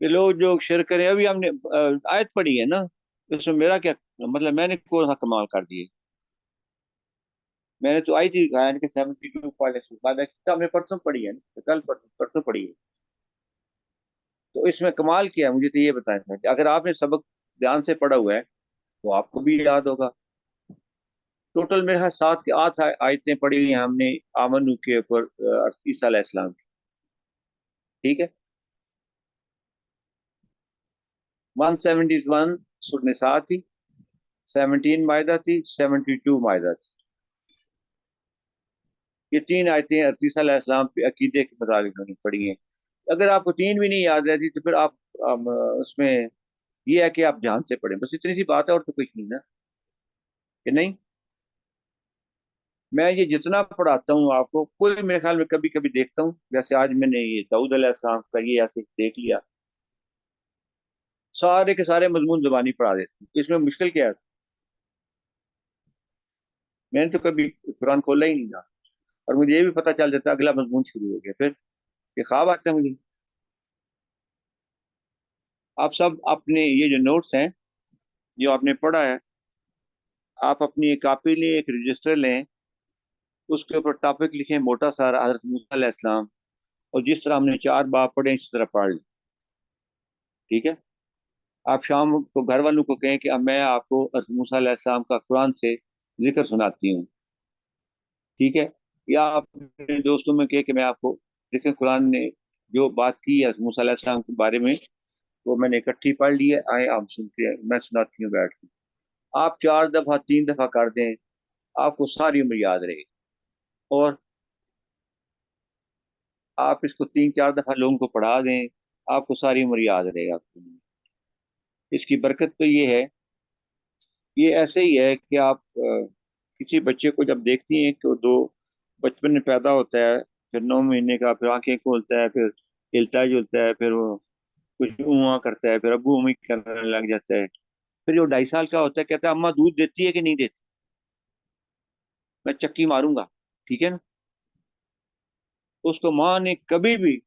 کہ لوگ جو شرک کریں. ابھی ہم نے آیت پڑھی ہے نا, اس میں میرا کیا مطلب, میں نے کون سا کمال کر دیے؟ میں نے تو آئی تھی کہا کہ 72 ہم نے پرسوں پڑھی ہے نا, کل پرسوں پڑھی ہے. تو اس میں کمال کیا ہے, مجھے تو یہ بتائیں کہ اگر آپ نے سبق دھیان سے پڑھا ہوا ہے تو آپ کو بھی یاد ہوگا. ٹوٹل میرے خیال 7 کے 8 آیتیں پڑھی ہوئی ہیں ہم نے آمنو کے اوپر عیسیٰ علیہ السلام کی. ٹھیک ہے, 171 سورۃ نساء تھی, 17 مائدہ تھی, 72 مائدہ تھی. یہ 3 آیتیں عیسیٰ علیہ السلام پہ عقیدے کے مطابق ہم نے پڑھی ہیں. اگر آپ کو 3 بھی نہیں یاد رہتی تو پھر آپ اس میں یہ ہے کہ آپ دھیان سے پڑھیں, بس اتنی سی بات ہے, اور تو کچھ نہیں نا, کہ نہیں. میں یہ جتنا پڑھاتا ہوں آپ کو, کوئی میرے خیال میں کبھی کبھی دیکھتا ہوں, جیسے آج میں نے یہ داؤد علیہ السلام کا یہ ایسے دیکھ لیا, سارے کے سارے مضمون زبانی پڑھا دیتے ہیں. اس میں مشکل کیا ہے؟ میں نے تو کبھی قرآن کھولا ہی نہیں تھا, اور مجھے یہ بھی پتہ چل جاتا اگلا مضمون شروع ہو گیا, پھر یہ خواب آتے ہیں مجھے. آپ سب اپنے یہ جو نوٹس ہیں جو آپ نے پڑھا ہے, آپ اپنی ایک کاپی لیں, ایک رجسٹر لیں, اس کے اوپر ٹاپک لکھیں موٹا سارا حضرت موسیٰ علیہ السلام, اور جس طرح ہم نے 4 باب پڑھے اسی طرح پڑھ لیں. ٹھیک ہے, آپ شام کو گھر والوں کو کہیں کہ اب میں آپ کو حضرت موسیٰ علیہ السلام کا قرآن سے ذکر سناتی ہوں. ٹھیک ہے, یا آپ اپنے دوستوں میں کہیں کہ میں آپ کو, دیکھیں قرآن نے جو بات کی ہے حضرت موسیٰ علیہ السلام کے بارے میں وہ میں نے اکٹھی پڑھ لی ہے, آئیں آپ سنتے ہیں, میں سناتی ہوں بیٹھ کے. آپ 4 دفعہ 3 دفعہ کر دیں, آپ کو ساری عمر یاد رہے گی. اور آپ اس کو 3-4 دفعہ لوگوں کو پڑھا دیں, آپ کو ساری عمر یاد رہے گا. اس کی برکت تو یہ ہے, یہ ایسے ہی ہے کہ آپ کسی بچے کو جب دیکھتی ہیں کہ وہ بچپن میں پیدا ہوتا ہے, پھر 9 مہینے کا, پھر آنکھیں کھولتا ہے, پھر ہلتا جلتا ہے, پھر وہ کچھ اواں کرتا ہے, پھر ابو امی کرنے لگ جاتا ہے, پھر جو 2.5 سال کا ہوتا ہے کہتا ہے اماں دودھ دیتی ہے کہ نہیں دیتی, میں چکی ماروں گا. ٹھیک ہے نا, اس کو ماں نے کبھی بھی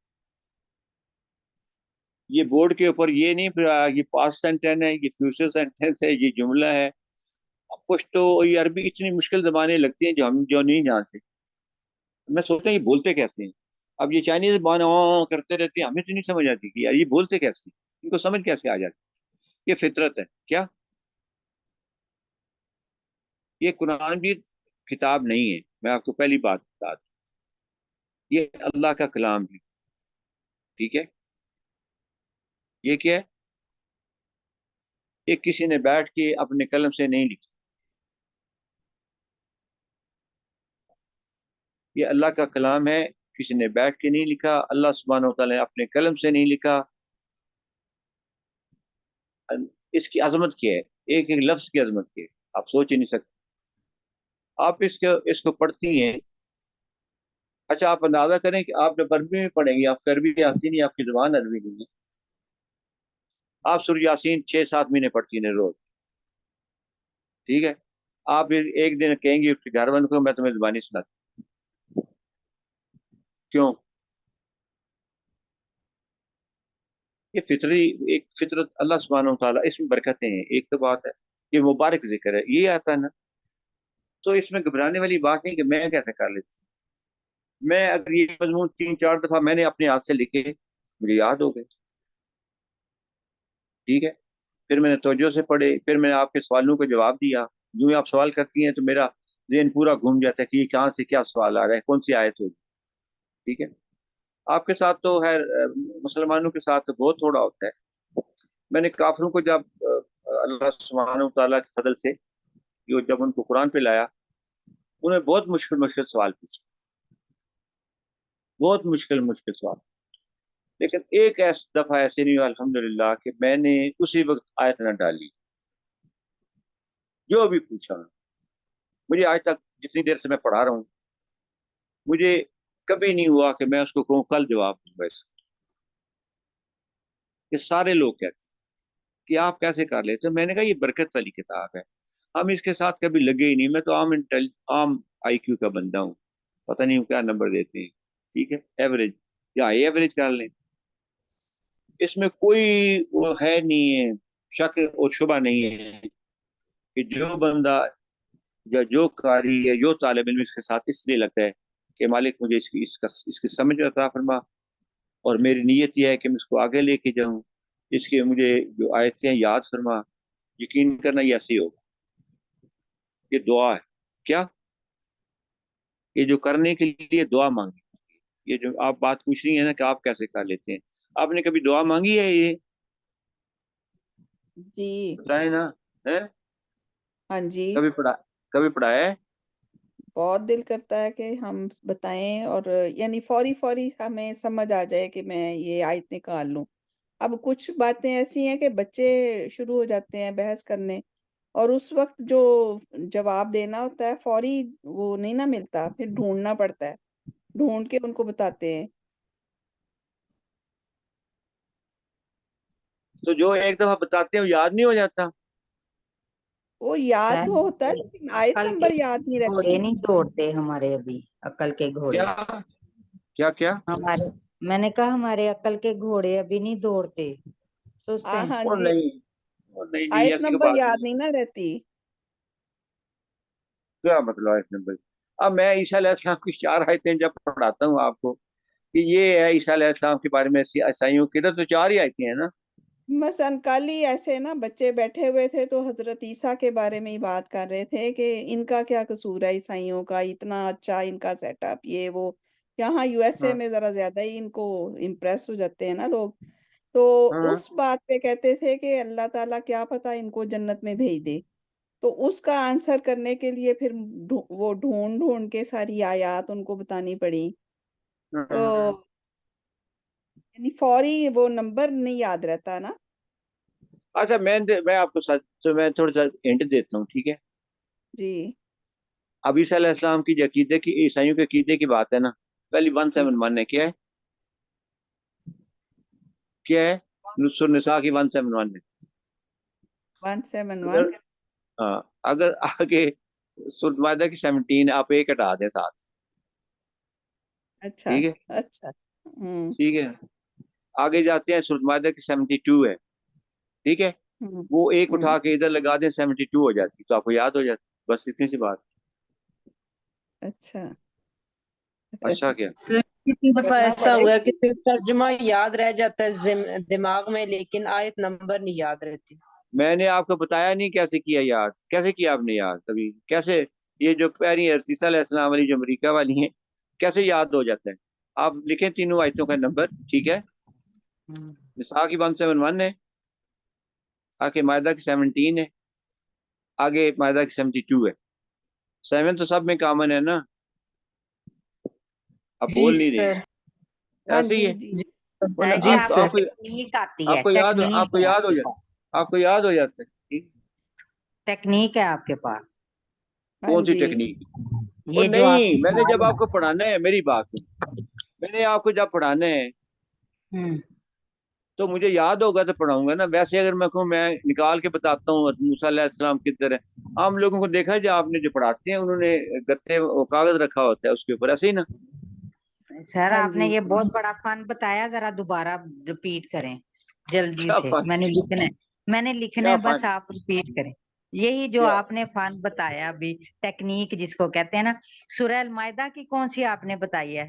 یہ بورڈ کے اوپر یہ نہیں پھر یہ پاسٹ سینٹینس ہے, یہ فیوچر سینٹینس ہے, یہ جملہ ہے. پشتو یہ عربی اتنی مشکل زبانیں لگتی ہیں جو ہم نہیں جانتے. میں سوچتا ہوں یہ بولتے کیسے ہیں. اب یہ چائنیز بان کرتے رہتے ہیں, ہمیں تو نہیں سمجھ آتی کہ یار یہ بولتے کیسے, ان کو سمجھ کیسے آ جاتی. یہ فطرت ہے کیا, یہ قرآن کی کتاب نہیں ہے. میں آپ کو پہلی بات بتا دوں, یہ اللہ کا کلام ہے. ٹھیک ہے, یہ کیا ہے, یہ کسی نے بیٹھ کے اپنے قلم سے نہیں لکھی. یہ اللہ کا کلام ہے, کسی نے بیٹھ کے نہیں لکھا, اللہ سبحانہ و تعالیٰ نے اپنے قلم سے نہیں لکھا. اس کی عظمت کیا ہے, ایک ایک لفظ کی عظمت کیا ہے, آپ سوچ ہی نہیں سکتے. آپ اس کو پڑھتی ہیں, اچھا آپ اندازہ کریں کہ آپ جب عربی میں پڑھیں گے, آپ عربی آتی نہیں, آپ کی زبان عربی نہیں ہے, آپ سورہ یاسین 6-7 مہینے پڑھتی ہیں روز. ٹھیک ہے, آپ ایک دن کہیں گے گھر والوں کو میں تمہیں زبانی سناتی. کیوں؟ یہ فطری ایک فطرت اللہ سبحانہ و تعالیٰ, اس میں برکتیں ہیں. ایک تو بات ہے یہ مبارک ذکر ہے, یہ آتا ہے نا, تو اس میں گھبرانے والی بات نہیں کہ میں کیسے کر لیتی ہوں. میں اگر یہ مضمون 3-4 دفعہ میں نے اپنے ہاتھ سے لکھے, مجھے یاد ہو گئے. ٹھیک ہے, پھر میں نے توجہ سے پڑھے, پھر میں نے آپ کے سوالوں کا جواب دیا. جو آپ سوال کرتی ہیں تو میرا ذہن پورا گھوم جاتا ہے کہ یہ کہاں سے کیا سوال آ رہا ہے, کون سی آیت ہوگی. ٹھیک ہے, آپ کے ساتھ تو خیر مسلمانوں کے ساتھ تو بہت تھوڑا ہوتا ہے. میں نے کافروں کو جب اللہ سبحانہ و تعالیٰ کے فضل سے جب ان کو قرآن پہ لایا, انہیں بہت مشکل سوال پوچھے, بہت مشکل سوال. لیکن ایک دفعہ ایسے نہیں ہوا الحمدللہ کہ میں نے اسی وقت آیت نہ ڈالی. جو بھی پوچھا, مجھے آج تک جتنی دیر سے میں پڑھا رہا ہوں, مجھے کبھی نہیں ہوا کہ میں اس کو کہوں کل جواب دوں گا. اس کہ سارے لوگ کہتے ہیں کہ آپ کیسے کر لیتے. میں نے کہا یہ برکت والی کتاب ہے, ہم اس کے ساتھ کبھی لگے ہی نہیں. میں تو عام آئی کیو کا بندہ ہوں, پتہ نہیں کیا نمبر دیتے ہیں. ٹھیک ہے, ایوریج یا ایوریج کر لیں. اس میں کوئی وہ ہے نہیں ہے، شک اور شبہ نہیں ہے کہ جو بندہ یا جو قاری یا جو طالب علم اس کے ساتھ اس لیے لگتا ہے کہ مالک مجھے اس کی سمجھ عطا فرما، اور میری نیت یہ ہے کہ میں اس کو آگے لے کے جاؤں، اس کے مجھے جو آیتیں یاد فرما، یقین کرنا یہ ایسے ہی ہوگا. یہ دعا ہے. کیا یہ جو کرنے کے لیے دعا مانگی، یہ جو آپ بات پوچھ رہی ہیں نا کہ آپ کیسے کر لیتے ہیں، آپ نے کبھی دعا مانگی ہے؟ یہ جی بتائیں نا. ہے ہاں جی، کبھی پڑھا ہے؟ بہت دل کرتا ہے کہ ہم بتائیں، اور یعنی فوری ہمیں سمجھ آ جائے کہ میں یہ آیت نکال لوں. اب کچھ باتیں ایسی ہیں کہ بچے شروع ہو جاتے ہیں بحث کرنے، اور اس وقت جو جواب دینا ہوتا ہے فوری وہ نہیں نہ ملتا، پھر ڈھونڈنا پڑتا ہے، ڈھونڈ کے ان کو بتاتے ہیں. تو جو ایک دفعہ بتاتے ہیں وہ یاد نہیں ہو جاتا؟ وہ یاد تو ہوتا ہے لیکن آیت عقل کے نمبر یاد نہیں گھوڑے رہتی. نہیں دوڑتے ہمارے ابھی، عقل کے گھوڑے کیا کیا کیا؟ ہمارے، میں نے کہا ہمارے عقل کے گھوڑے ابھی نہیں دوڑتے، سست ہیں. ہاں وہ جی، نہیں، وہ نہیں آیت ایسی کوئی نمبر بات یاد نہیں. نہیں نہ رہتی. کیا مطلب ہے اس نمبر؟ اب میں عیسیٰ علیہ السلام کی 4 آیتیں جب پڑھاتا ہوں آپ کو کہ یہ ہے عیسیٰ علیہ السلام کے بارے میں عیسائیوں کی، تو 4 ہی آیتیں ہیں نا. مثلا کل ہی ایسے نا بچے بیٹھے ہوئے تھے تو حضرت عیسیٰ کے بارے میں ہی بات کر رہے تھے کہ ان کا کیا قصور ہے عیسائیوں کا، اتنا اچھا ان کا سیٹ اپ یہ وہ. یہاں یو ایس اے ہاں میں ذرا زیادہ ہی ان کو امپریس ہو جاتے ہیں نا لوگ. تو ہاں. اس بات پہ کہتے تھے کہ اللہ تعالیٰ کیا پتہ ان کو جنت میں بھیج دے. تو اس کا آنسر کرنے کے لیے پھر وہ ڈھونڈ ڈھونڈ کے ساری آیات ان کو بتانی پڑی. تو ہاں. یعنی فوری وہ نمبر نہیں یاد رہتا نا. اچھا میں آپ کو میں تھوڑا سا ہنٹ دیتا ہوں، ٹھیک ہے؟ جی اب عیسیٰ علیہ السلام کی جو عقیدے کی، عیسائیوں کے عقیدے کی بات ہے نا، پہلی 171 ہے. کیا ہے؟ کیا ہے؟ سورۃ النساء کی 171 ہے. 171. اگر ہاں اگر آگے سورۃ مائدہ کی 17 آپ ایک ہٹا دیں ساتھ، اچھا ٹھیک ہے؟ اچھا. ہوں ٹھیک ہے، آگے جاتے ہیں سورۃ مائدہ کی 72 ہے، ٹھیک ہے؟ ہوں وہ ایک ہوں. اٹھا کے ادھر لگا دیں 72 ہو جاتی، تو آپ کو یاد ہو جاتی. بس اتنی سی بات. اچھا اچھا کیا؟ کتنی دفعہ کرنا ایسا پڑے ہوا ہے گا. کہ صرف ترجمہ یاد رہ جاتا ہے دماغ میں، لیکن آیت نمبر نہیں یاد رہتی. میں نے آپ کو بتایا نہیں کیسے کیا یاد، کیسے کیا آپ نے یاد کبھی؟ کیسے یہ جو پہلی عیسیٰ علیہ السلام والی جو امریکہ والی ہیں کیسے یاد ہو جاتا ہے؟ آپ لکھیں تینوں آیتوں کا نمبر، ٹھیک ہے؟ نساء کی 171 ہے، آگے مائدہ کی 17 ہے، آگے مائدہ کی 72 ہے. 7 تو سب میں کامن ہے نا، اب جی بول نہیں رہے. سر. ہاں ایسے ہی جی ہے. جی. جی جی جی آپ سر. کو ٹیکنیک آتی ہے، آپ کو یاد ٹیکنیک ہے آپ ہو کے جاتا، پاس، آپ کو یاد ہو جاتا ہے. ٹیکنیک ہے آپ کے پاس. ہاں کون سی جی. ٹیکنیک؟ وہ یہ جو آپ نہیں، میں نے سکھا جب رہے آپ کو پڑھانا ہے، میری بات سن، میں نے آپ کو جب پڑھانا ہے ہیں. تو مجھے یاد ہوگا تو پڑھاؤں گا نا. ویسے اگر میں کہوں میں نکال کے بتاتا ہوں موسیٰ علیہ السلام کدھر ہے، عام لوگوں کو دیکھا ہے جو آپ نے جو پڑھاتے ہیں انہوں نے گتے کاغذ رکھا ہوتا ہے اس کے اوپر، ایسے ہی نا. سر ہاں آپ نے جی. یہ بہت بڑا فن بتایا، ذرا دوبارہ ریپیٹ کریں جلدی کیا سے. فن؟ میں نے لکھنا کیا ہے، بس فن؟ آپ ریپیٹ کریں. یہی جو کیا آپ نے فن بتایا ابھی، ٹیکنیک جس کو کہتے ہیں نا، سورہ المائدہ کی کون سی آپ نے بتائی ہے؟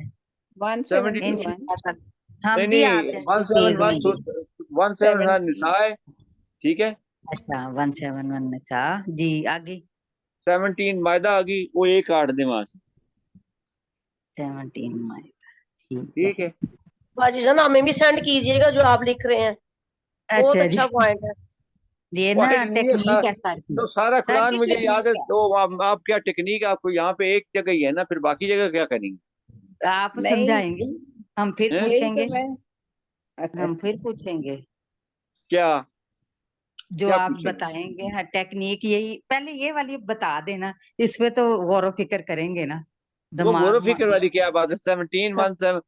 72؟ 171. انشاءاللہ ہم نہیں بھی نہیں، آپ سے سیکھ لیں 171 گے. 171 17. نساء ہے، ٹھیک ہے؟ اچھا 171 نساء، جی آگے 17 مائدہ آ گئی، وہ ایک کاٹ دیں وہاں سے، 17 مائدہ، ٹھیک ہے. ٹھیک ہے؟ باجی جان ہمیں بھی سینڈ کیجیے گا جو آپ لکھ رہے ہیں، بہت اچھا جی، اچھا پوائنٹ ہے. یہ نا پوائنٹ نہیں ہے ٹیکنیک ہے سر کی. تو سارا سر قرآن کی مجھے یاد ہے، ٹیکنیک تو آپ کیا ٹیکنیک آپ کو یہاں پہ ایک جگہ ہی ہے نا، پھر باقی جگہ کیا کریں ہے، آپ نہیں سمجھائیں گے، ہم پھر گے؟ یہی پوچھیں تو گے، میں ہم پھر پوچھیں گے کیا جو کیا آپ پوچھیں گے؟ بتائیں گے. ہاں ٹیکنیک یہی، پہلے یہ والی بتا دینا، اس پہ تو غور و فکر کریں گے نا. وہ غور و دماغ فکر والی کیا بات ہے؟ 17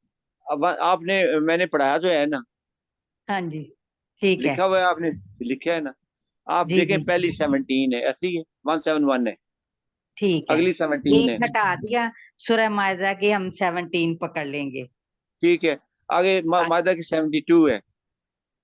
آپ نے، میں نے پڑھایا تو ہے نا، ہاں جی ٹھیک ہے. لکھا ہوا ہے آپ نے، لکھا ہے نا. آپ جی دیکھیں جی پہلی 17 ہے، ایسی ہے 171 ہے، ٹھیک ہے، اگلی 17 ہے، ایک ہٹا دیا، سورہ مائدہ کی ہم 17 پکڑ لیں گے. ٹھیک ہے؟ آگے مائدہ کی 72 ہے،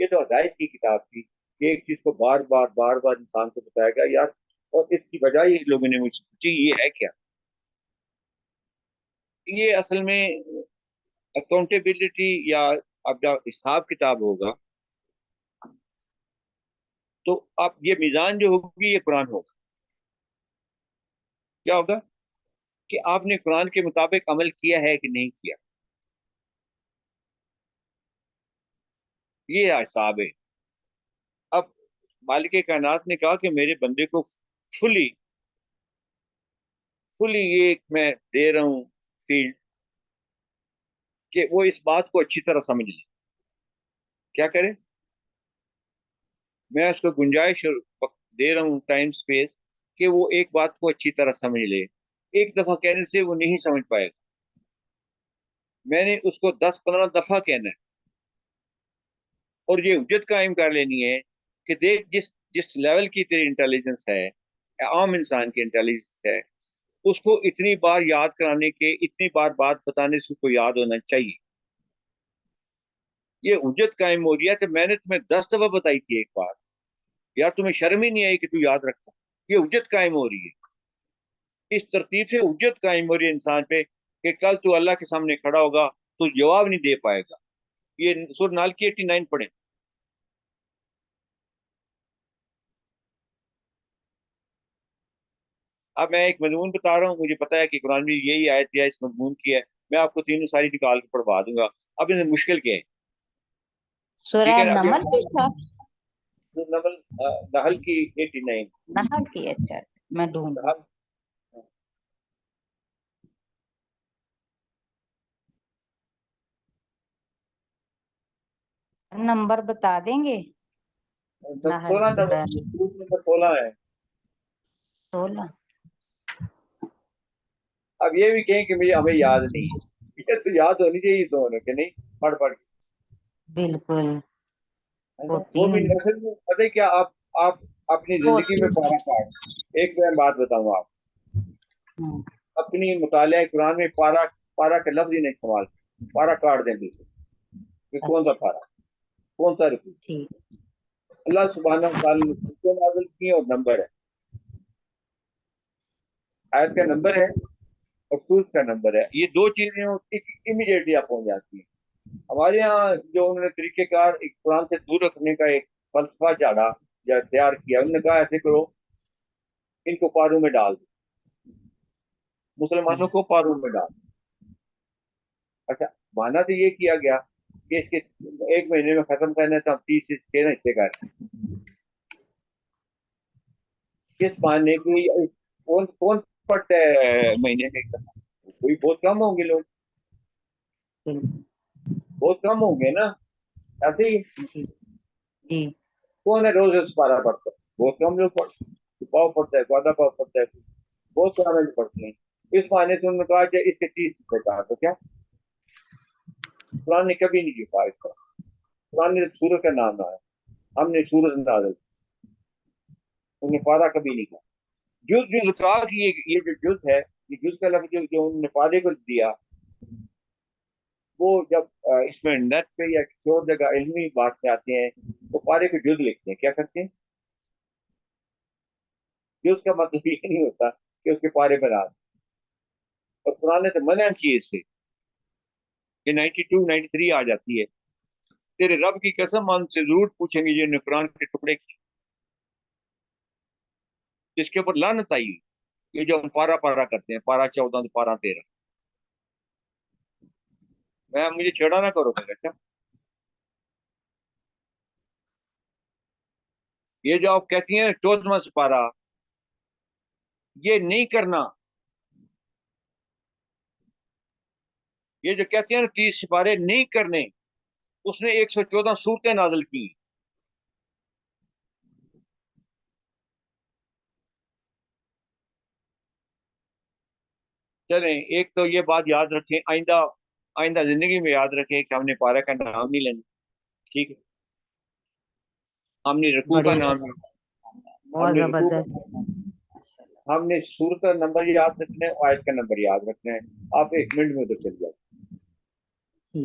یہ تو ہدایت کی کتاب تھی کہ ایک چیز کو بار بار انسان کو بتایا گیا یار، اور اس کی بجائے لوگوں نے مجھ سے پوچھی یہ ہے کیا؟ یہ اصل میں اکاؤنٹیبلٹی یا اب جب حساب کتاب ہوگا تو اب یہ میزان جو ہوگی یہ قرآن ہوگا. کیا ہوگا کہ آپ نے قرآن کے مطابق عمل کیا ہے کہ نہیں کیا، یہ حساب ہے. اب مالک کائنات نے کہا کہ میرے بندے کو فلی یہ میں دے رہا ہوں فیلڈ کہ وہ اس بات کو اچھی طرح سمجھ لے. کیا کرے؟ میں اس کو گنجائش دے رہا ہوں ٹائم سپیس کہ وہ ایک بات کو اچھی طرح سمجھ لے. ایک دفعہ کہنے سے وہ نہیں سمجھ پائے گا، میں نے اس کو 10-15 دفعہ کہنا ہے اور یہ حجت قائم کر لینی ہے کہ دیکھ جس لیول کی تیری انٹیلیجنس ہے، عام انسان کی انٹیلیجنس ہے، اس کو اتنی بار یاد کرانے کے، اتنی بار بات بتانے سے کو یاد ہونا چاہیے. یہ حجت قائم ہو رہی ہے کہ میں نے تمہیں 10 دفعہ بتائی تھی ایک بار، یار تمہیں شرم ہی نہیں آئی کہ تو یاد رکھتا. یہ حجت قائم ہو رہی ہے. اس ترتیب سے حجت قائم ہو رہی ہے انسان پہ کہ کل تو اللہ کے سامنے کھڑا ہوگا تو جواب نہیں دے پائے گا. یہ سورہ نال کی 89 پڑھیں. اب میں ایک مضمون بتا رہا ہوں، مجھے پتا ہے کہ قرآن میں یہی آیت یا اس مضمون کی ہے، میں آپ کو تینوں ساری نکال کے پڑھوا دوں گا. اب اس میں مشکل کیا ہے؟ سورہ ٹھیک ہے نا؟ نمل بھی تھا، نحل کی 89. نحل کی. اچھا میں ڈھونڈ نحل نمبر بتا دیں گے. نحل 16 سورہ نمبر 16 ہے. 16. اب یہ بھی کہیں کہ مجھے ہمیں یاد نہیں ہے، یہ تو یاد ہونی چاہیے دونوں کہ نہیں پڑھ پڑھ کے. بالکل. وہ وہ بھی تین اصل میں پتہ ہے کیا، آپ اپنی زندگی میں پارا کاٹ. ایک میں بات بتاؤں آپ، ہوں، اپنی مطالعہ قرآن میں پارا کا لفظ ہی نہیں استعمال کریں، پارا کاٹ دیں بالکل کہ کون سا اچھا پارا، کون سا رکوع. ٹھیک. اللہ سبحانہ وتعالی نے سورتیں نازل کی ہیں اور نمبر ہے، آیت کا نمبر ہے اور سورت کا نمبر ہے. یہ دو چیزیں امیڈیٹلی آپ پہنچ جاتی ہیں. ہمارے یہاں جو انہوں نے طریقہ کار ایک قرآن سے دور رکھنے کا ایک فلسفہ چاڑا یا تیار کیا، انہوں نے کہا ایسے کرو ان کو پاروں میں ڈال دو، مسلمانوں کو پاروں میں ڈال دو. اچھا، مانا تو یہ کیا گیا کہ اس کے 1 مہینے میں ختم کرنا ہے تو ہم 30 سے 13 حصے کر رہے ہیں. کس معنی کی کون پڑتا ہے مہینے میں؟ کوئی بہت کم ہوں گے لوگ، بہت کم ہوں گے نا. ایسے ہی جی جی کون ہے روز پارا پڑتا ہے؟ بہت کم لوگ پڑھتے ہیں. پاؤ پڑتا ہے، آدھا پاؤ پڑتا ہے، بہت کم لوگ پڑھتے ہیں. اس معنی سے انہوں نے کہا کہ اس کے 30 حصے کہا. تو کیا قرآن نے کبھی نہیں لکھا اس طرح. قرآن نے سورت کا نام لایا، ہم نے سورت نازل، انہوں نے پارا کبھی نہیں کہا. جز کہا کہ یہ جو جز ہے، یہ جز کا لفظ جو انہوں نے پارے کو دیا، وہ جب اس میں نیٹ پہ یا کسی اور جگہ علمی بات میں آتے ہیں تو پارے کو جز لکھتے ہیں. کیا کرتے ہیں؟ جز کا مطلب یہ نہیں ہوتا کہ اس کے پارے بنا دیں. اور قرآن نے تو منع کی اس سے کہ 92 93 آ جاتی ہے. تیرے رب کی قسم ہم سے ضرور پوچھیں گے جنہوں نے قرآن کے ٹکڑے کی، اس کے اوپر لعنت آئی. یہ جو ہم پارا پارا کرتے ہیں، پارا 14 تو پارا 13، مجھے چھیڑا نہ کرو پھر. اچھا، یہ جو آپ کہتی ہیں 14واں سپارہ، یہ نہیں کرنا. یہ جو کہتے ہیں 30 سپارے نہیں کرنے، اس نے 114 سورتیں نازل کی. چلیں، ایک تو یہ بات یاد رکھیں، آئندہ زندگی میں یاد رکھیں کہ ہم نے پارا کا نام نہیں لینا. ٹھیک ہے، ہم نے رکوع کا بڑی نام نہیں، ہم بہت نے رکوع کا، زبردست. ہم نے سورت کا نمبر یاد رکھنا ہے، آیت کا نمبر یاد رکھنا ہے. آپ 1 منٹ میں ادھر چل جائیں. جی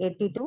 82?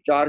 4